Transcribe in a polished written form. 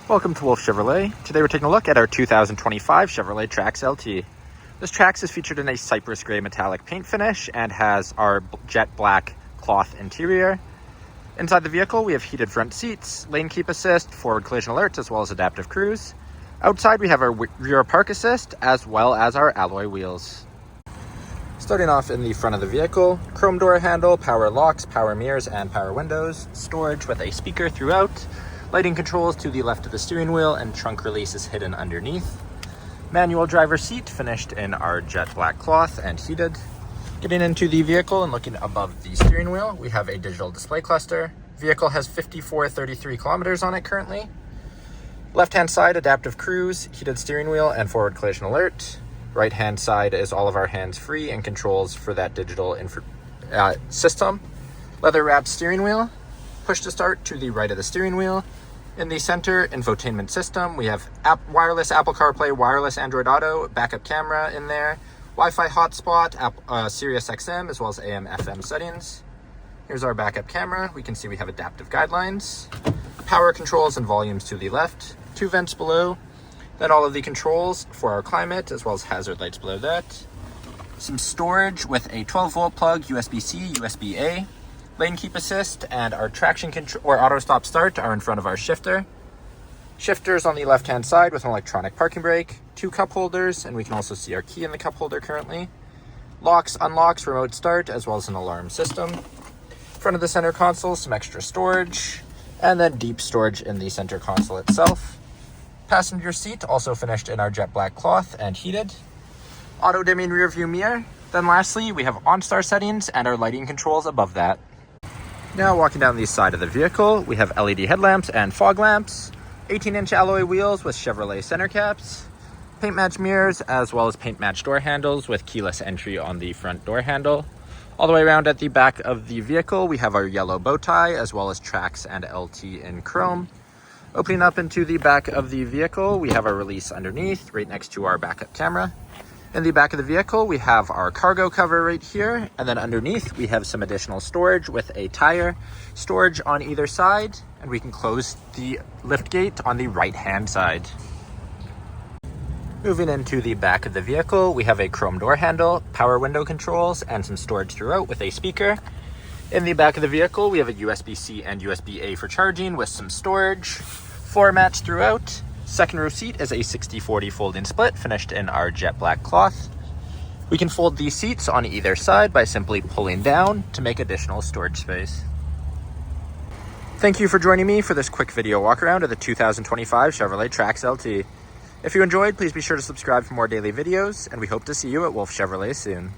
Welcome to Wolfe Chevrolet. Today we're taking a look at our 2025 Chevrolet Trax LT. This Trax is featured in a cypress gray metallic paint finish and has our jet black cloth interior. Inside the vehicle we have heated front seats, lane keep assist, forward collision alerts, as well as adaptive cruise. Outside we have our rear park assist as well as our alloy wheels. Starting off in the front of the vehicle, chrome door handle, power locks, power mirrors, and power windows, storage with a speaker throughout. Lighting controls to the left of the steering wheel, and trunk release is hidden underneath. Manual driver seat finished in our jet black cloth and heated. Getting into the vehicle and looking above the steering wheel, we have a digital display cluster. Vehicle has 5433 kilometers on it currently. Left hand side, adaptive cruise, heated steering wheel, and forward collision alert. Right hand side is all of our hands free and controls for that digital system. Leather wrapped steering wheel. Push to start to the right of the steering wheel. In the center infotainment system, we have wireless Apple CarPlay, wireless Android Auto, backup camera in there, Wi-Fi hotspot, Sirius XM, as well as AM, FM settings. Here's our backup camera. We can see we have adaptive guidelines, power controls and volumes to the left, 2 vents below, then all of the controls for our climate, as well as hazard lights below that. Some storage with a 12-volt plug, USB-C, USB-A. Lane keep assist and our traction control or auto stop start are in front of our shifter. Shifters on the left hand side with an electronic parking brake, 2 cup holders, and we can also see our key in the cup holder currently. Locks, unlocks, remote start, as well as an alarm system. Front of the center console, some extra storage, and then deep storage in the center console itself. Passenger seat also finished in our jet black cloth and heated. Auto dimming rear view mirror. Then lastly, we have OnStar settings and our lighting controls above that. Now walking down the side of the vehicle, we have LED headlamps and fog lamps, 18-inch alloy wheels with Chevrolet center caps, paint match mirrors, as well as paint match door handles with keyless entry on the front door handle. All the way around at the back of the vehicle, we have our yellow bow tie, as well as Trax and LT in chrome. Opening up into the back of the vehicle, we have our release underneath, right next to our backup camera. In the back of the vehicle, we have our cargo cover right here, and then underneath we have some additional storage with a tire, storage on either side, and we can close the lift gate on the right-hand side. Moving into the back of the vehicle, we have a chrome door handle, power window controls, and some storage throughout with a speaker. In the back of the vehicle, we have a USB-C and USB-A for charging with some storage, floor mats throughout. Second row seat is a 60/40 folding split finished in our jet black cloth. We can fold these seats on either side by simply pulling down to make additional storage space. Thank you for joining me for this quick video walk around of the 2025 Chevrolet Trax LT. If you enjoyed, please be sure to subscribe for more daily videos, and we hope to see you at Wolfe Chevrolet soon.